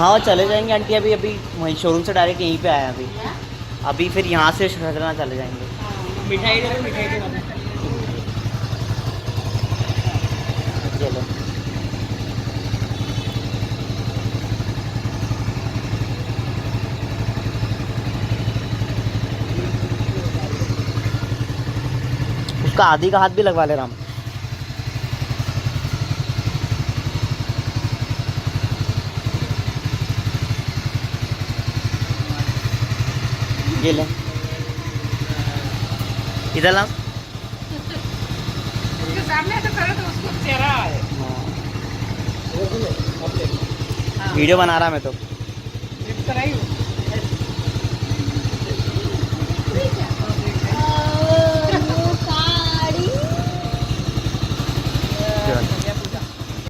हाँ चले जाएंगे आंटी, अभी अभी वहीं शोरूम से डायरेक्ट यहीं पे आए हैं अभी। अभी फिर यहाँ से सजना चले जाएंगे। मिठाई दे, मिठाई दे। चलो उसका आदि का हाथ भी लगवा ले राम। ये ले इधर ला। उसके सामने तो करो तो उसको चेहरा है। वीडियो बना रहा मैं तो। इस तरह ही